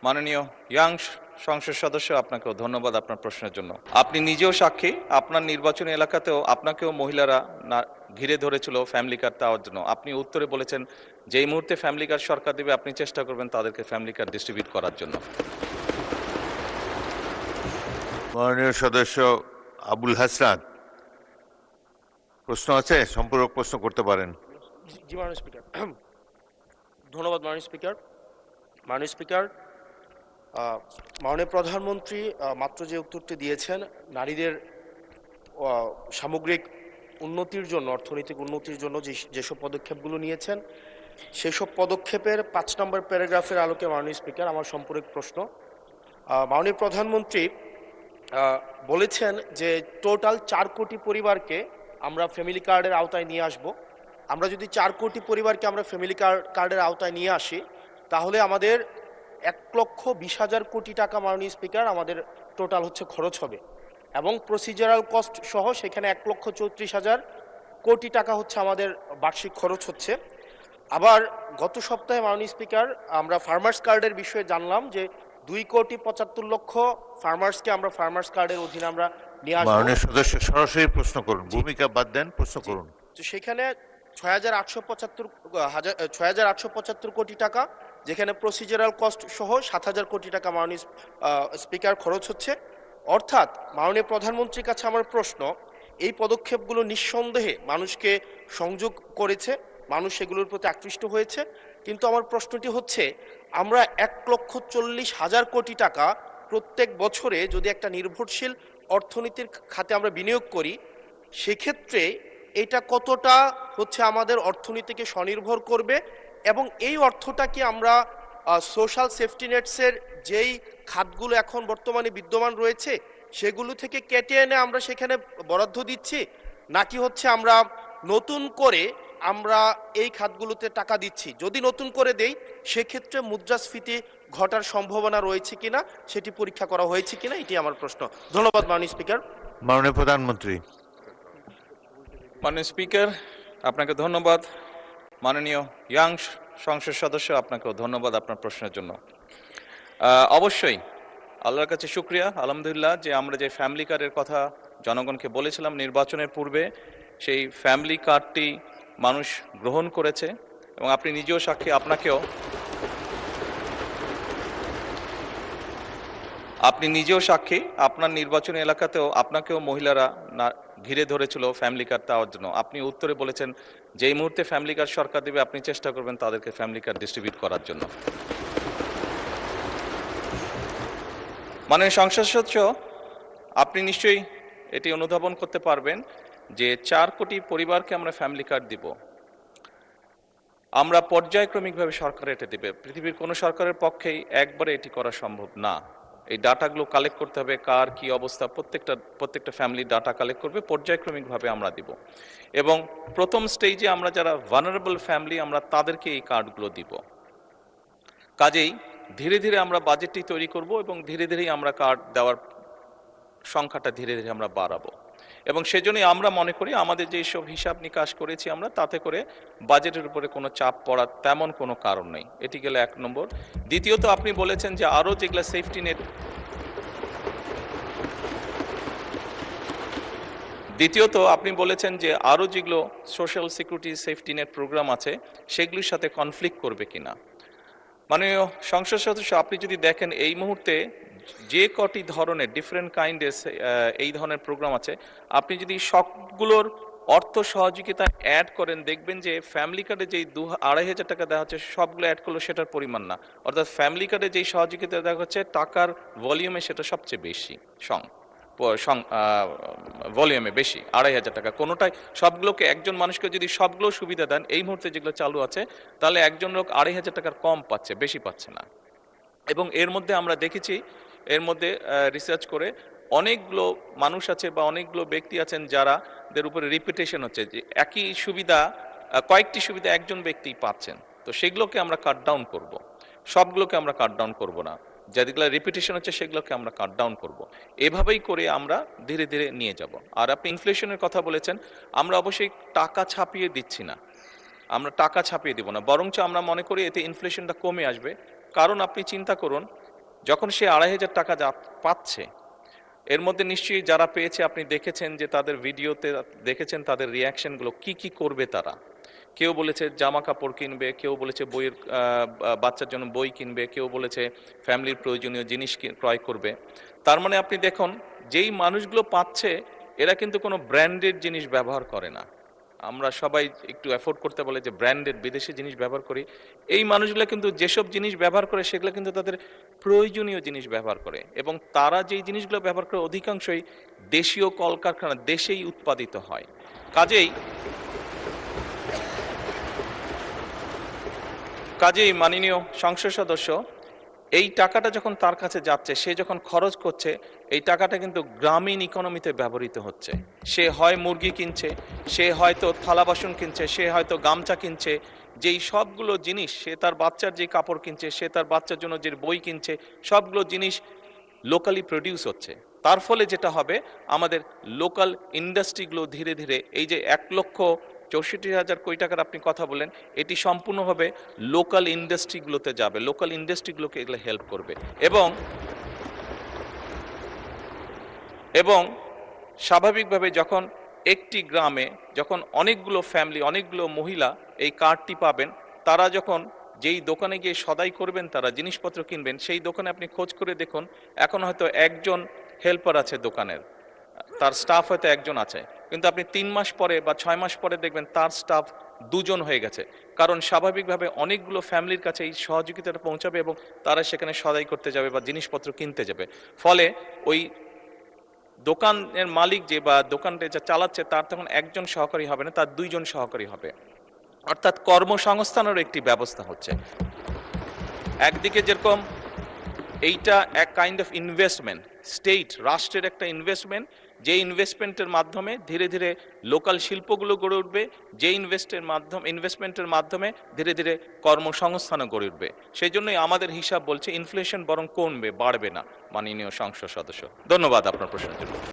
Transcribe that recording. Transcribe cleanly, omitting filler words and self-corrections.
মাননীয় ইয়াং সংসদ সদস্য, আপনাকেও ধন্যবাদ আপনার প্রশ্নের জন্য। আপনি নিজেও সাক্ষী, আপনার নির্বাচনী এলাকাতেও আপনাকেও মহিলারা ঘিরে ধরেছিল ফ্যামিলি কার্ড দেওয়ার জন্য। আপনি উত্তরে বলেছেন যেই মুহূর্তে ফ্যামিলি কার্ড সরকার দেবে আপনি চেষ্টা করবেন তাদেরকে ফ্যামিলি কার্ড ডিস্ট্রিবিউট করার জন্য। মাননীয় সদস্য আবুল হাসনাত, প্রশ্ন আছে? সম্পূরক প্রশ্ন করতে পারেন। জি মাননীয় স্পিকার, ধন্যবাদ মাননীয় স্পিকার। মাননীয় স্পিকার, মাননীয় প্রধানমন্ত্রী মাত্র যে উত্তরটি দিয়েছেন, নারীদের সামগ্রিক উন্নতির জন্য, অর্থনৈতিক উন্নতির জন্য যেসব পদক্ষেপগুলো নিয়েছেন, সেসব পদক্ষেপের 5 নম্বর প্যারাগ্রাফের আলোকে মাননীয় স্পিকার আমার সম্পূরক প্রশ্ন। মাননীয় প্রধানমন্ত্রী বলেছেন যে টোটাল 4 কোটি পরিবারকে আমরা ফ্যামিলি কার্ডের আওতায় নিয়ে আসব। আমরা যদি 4 কোটি পরিবারকে আমরা ফ্যামিলি কার্ডের আওতায় নিয়ে আসি, তাহলে আমাদের 1,20,000 কোটি টাকা মাননীয় স্পিকার আমাদের টোটাল হচ্ছে খরচ হবে, এবং প্রসিজারাল কস্ট সহ সেখানে 1,34,000 কোটি টাকা হচ্ছে আমাদের বার্ষিক খরচ হচ্ছে। আবার গত সপ্তাহে মাননীয় স্পিকার আমরা ফার্মার্স কার্ডের বিষয়ে জানলাম যে 2,75,00,000 ফার্মার্সকে আমরা ফার্মার্স কার্ডের অধীনে আমরা নিয়ে আসবো। মাননীয় সদস্য সরাসরি প্রশ্ন করুন, ভূমিকা বাদ দেন, প্রশ্ন করুন। তো সেখানে 6,875 কোটি টাকা, যেখানে প্রসিজারাল কস্ট সহ 7,000 কোটি টাকা মাননীয় স্পিকার খরচ হচ্ছে। অর্থাৎ মাননীয় প্রধানমন্ত্রীর কাছে আমার প্রশ্ন, এই পদক্ষেপগুলো নিঃসন্দেহে মানুষকে সংযোগ করেছে, মানুষ সেগুলোর প্রতি আকৃষ্ট হয়েছে, কিন্তু আমার প্রশ্নটি হচ্ছে আমরা 1,40,000 কোটি টাকা প্রত্যেক বছরে যদি একটা নির্ভরশীল অর্থনীতির খাতে আমরা বিনিয়োগ করি, সেক্ষেত্রে এটা কতটা হচ্ছে আমাদের অর্থনীতিকে স্বনির্ভর করবে, এবং এই অর্থটাকে আমরা সোশ্যাল সেফটি নেটসের যেই খাতগুলো এখন বর্তমানে বিদ্যমান রয়েছে সেগুলো থেকে কেটে এনে আমরা সেখানে বরাদ্দ দিচ্ছি, নাকি হচ্ছে আমরা নতুন করে আমরা এই খাতগুলোতে টাকা দিচ্ছি? যদি নতুন করে দেই সেক্ষেত্রে মুদ্রাস্ফীতি ঘটার সম্ভাবনা রয়েছে কিনা সেটি পরীক্ষা করা হয়েছে কিনা, এটি আমার প্রশ্ন। ধন্যবাদ মাননীয় স্পিকার। মাননীয় প্রধানমন্ত্রী। মাননীয় স্পিকার, আপনাকে ধন্যবাদ। মাননীয় ইয়াং সংসদ সদস্য, আপনাকেও ধন্যবাদ আপনার প্রশ্নের জন্য। অবশ্যই আল্লাহর কাছে শুকরিয়া, আলহামদুলিল্লাহ, যে আমরা যে ফ্যামিলি কার্ডের কথা জনগণকে বলেছিলাম নির্বাচনের পূর্বে, সেই ফ্যামিলি কার্ডটি মানুষ গ্রহণ করেছে, এবং আপনি নিজেও সাক্ষী, আপনি নিজেও সাক্ষী, আপনার নির্বাচনী এলাকাতেও আপনাকেও মহিলারা ঘিরে ধরেছিল ফ্যামিলি কার্ড দেওয়ার জন্য। আপনি উত্তরে বলেছেন যেই মুহূর্তে ফ্যামিলি কার্ড সরকার দেবে আপনি চেষ্টা করবেন তাদেরকে ফ্যামিলি কার্ড ডিস্ট্রিবিউট করার জন্য। মাননীয় সংসদ সদস্য, আপনি নিশ্চয়ই এটি অনুধাবন করতে পারবেন যে 4 কোটি পরিবারকে আমরা ফ্যামিলি কার্ড দিব। আমরা পর্যায়ক্রমিকভাবে সরকার এটা দেবে। পৃথিবীর কোনো সরকারের পক্ষেই একবারে এটি করা সম্ভব না। এই ডাটাগুলো কালেক্ট করতে হবে, কার কি অবস্থা, প্রত্যেকটা ফ্যামিলির ডাটা কালেক্ট করবে, পর্যায়ক্রমিকভাবে আমরা দিব। এবং প্রথম স্টেজে আমরা যারা ভালনারেবল ফ্যামিলি আমরা তাদেরকে এই কার্ডগুলো দিব। কাজেই ধীরে ধীরে আমরা বাজেটটি তৈরি করব, এবং ধীরে ধীরেই আমরা কার্ড দেওয়ার সংখ্যাটা ধীরে ধীরে আমরা বাড়াবো। এবং সেজন্যই আমরা মনে করি আমাদের যে সব হিসাব নিকাশ করেছি আমরা, তাতে করে বাজেটের উপরে কোনো চাপ পড়ার তেমন কোনো কারণ নেই। এটি গেল 1 নম্বর। দ্বিতীয়ত, আপনি বলেছেন যে আরও যেগুলো সেফটি নেট, যেগুলো social security safety net program আছে সেগুলির সাথে কনফ্লিক্ট করবে কিনা। মাননীয় সংসদ সদস্য, আপনি যদি দেখেন এই মুহূর্তে যে কটি ধরনের ডিফারেন্ট কাইন্ডের এই ধরনের প্রোগ্রাম আছে, আপনি যদি সবগুলোর অর্থ সহযোগিতা অ্যাড করেন দেখবেন যে ফ্যামিলি কার্ডে যেই 2,500 টাকা দেওয়া হচ্ছে সবগুলো অ্যাড করলেও সেটার পরিমাণ না। অর্থাৎ ফ্যামিলি কার্ডে যেই সহযোগিতা দেওয়া হচ্ছে টাকার ভলিউমে সেটা সবচেয়ে বেশি, ভলিউমে বেশি, 2,500 টাকা কোনোটাই। সবগুলোকে একজন মানুষকে যদি সবগুলো সুবিধা দেন এই মুহূর্তে যেগুলো চালু আছে, তাহলে একজন লোক 2,500 টাকার কম পাচ্ছে, বেশি পাচ্ছে না। এবং এর মধ্যে আমরা দেখেছি, এর মধ্যে রিসার্চ করে অনেকগুলো মানুষ আছে বা অনেকগুলো ব্যক্তি আছেন যাদের উপরে রিপিটেশন হচ্ছে, যে একই সুবিধা কয়েকটি সুবিধা একজন ব্যক্তি পাচ্ছেন। তো সেগুলোকে আমরা কাট ডাউন করব, সবগুলোকে আমরা কাট ডাউন করব না, যেগুলো রিপিটেশন হচ্ছে সেগুলোকে আমরা কাট ডাউন করব। এভাবেই করে আমরা ধীরে ধীরে নিয়ে যাব। আর আপনি ইনফ্লেশনের কথা বলেছেন, আমরা অবশ্যই টাকা ছাপিয়ে দিচ্ছি না, আমরা টাকা ছাপিয়ে দিব না, বরঞ্চ আমরা মনে করি এতে ইনফ্লেশনটা কমে আসবে। কারণ আপনি চিন্তা করুন যখন সে 2,500 টাকা পাচ্ছে, এর মধ্যে নিশ্চয়ই যারা পেয়েছে আপনি দেখেছেন যে তাদের ভিডিওতে দেখেছেন তাদের রিয়াকশনগুলো কি কি করবে তারা। কেউ বলেছে জামা কাপড় কিনবে, কেউ বলেছে বইয়ের বাচ্চার জন্য বই কিনবে, কেউ বলেছে ফ্যামিলির প্রয়োজনীয় জিনিস ক্রয় করবে। তার মানে আপনি দেখুন, যেই মানুষগুলো পাচ্ছে এরা কিন্তু কোনো ব্র্যান্ডেড জিনিস ব্যবহার করে না। আমরা সবাই একটু অ্যাফোর্ড করতে বলে যে ব্র্যান্ডেড বিদেশি জিনিস ব্যবহার করি। এই মানুষগুলো কিন্তু যেসব জিনিস ব্যবহার করে সেগুলো কিন্তু তাদের প্রয়োজনীয় জিনিস ব্যবহার করে, এবং তারা যেই জিনিসগুলো ব্যবহার করে অধিকাংশই দেশীয় কলকারখানা, দেশেই উৎপাদিত হয়। কাজেই মাননীয় সংসদ সদস্য, এই টাকাটা যখন তার কাছে যাচ্ছে, সে যখন খরচ করছে, এই টাকাটা কিন্তু গ্রামীণ ইকোনমিতে ব্যবহৃত হচ্ছে। সে হয় মুরগি কিনছে, সে হয়তো থালা বাসন কিনছে, সে হয়তো গামছা কিনছে, যেই সবগুলো জিনিস, সে তার বাচ্চার যে কাপড় কিনছে, সে তার বাচ্চার জন্য যে বই কিনছে, সবগুলো জিনিস লোকালি প্রডিউস হচ্ছে। তার ফলে যেটা হবে, আমাদের লোকাল ইন্ডাস্ট্রিগুলো ধীরে ধীরে, এই যে 1,64,000 কোটি টাকার আপনি কথা বলেন, এটি সম্পূর্ণভাবে লোকাল ইন্ডাস্ট্রিগুলোতে যাবে, লোকাল ইন্ডাস্ট্রিগুলোকে এগুলো হেল্প করবে। এবং স্বাভাবিকভাবে যখন একটি গ্রামে যখন অনেকগুলো ফ্যামিলি, অনেকগুলো মহিলা এই কার্ডটি পাবেন, তারা যখন যেই দোকানে গিয়ে সদাই করবেন, তারা জিনিসপত্র কিনবেন, সেই দোকানে আপনি খোঁজ করে দেখুন, এখন হয়তো একজন হেল্পার আছে দোকানের, তার স্টাফ হয়তো একজন আছে, কিন্তু আপনি 3 মাস পরে বা 6 মাস পরে দেখবেন তার স্টাফ 2 জন হয়ে গেছে। কারণ স্বাভাবিকভাবে অনেকগুলো ফ্যামিলির কাছে এই সহযোগিতাটা পৌঁছাবে এবং তারা সেখানে সদাই করতে যাবে বা জিনিসপত্র কিনতে যাবে। ফলে ওই দোকানের মালিক যে বা দোকানটা যা চালাচ্ছে, তার তখন একজন সহকারী হবে না, তার 2 জন সহকারী হবে। অর্থাৎ কর্মসংস্থানেরও একটি ব্যবস্থা হচ্ছে। একদিকে যেরকম এইটা এক কাইন্ড অফ ইনভেস্টমেন্ট, স্টেট, রাষ্ট্রের একটা ইনভেস্টমেন্ট, যে ইনভেস্টমেন্টের মাধ্যমে ধীরে ধীরে লোকাল শিল্পগুলো গড়ে উঠবে, যে ইনভেস্টমেন্টের মাধ্যমে ধীরে ধীরে কর্মসংস্থানও গড়ে উঠবে। সেই জন্যই আমাদের হিসাব বলছে ইনফ্লেশন বরং কমবে, বাড়বে না। মাননীয় সংসদ সদস্য, ধন্যবাদ আপনার প্রশ্নের জন্য।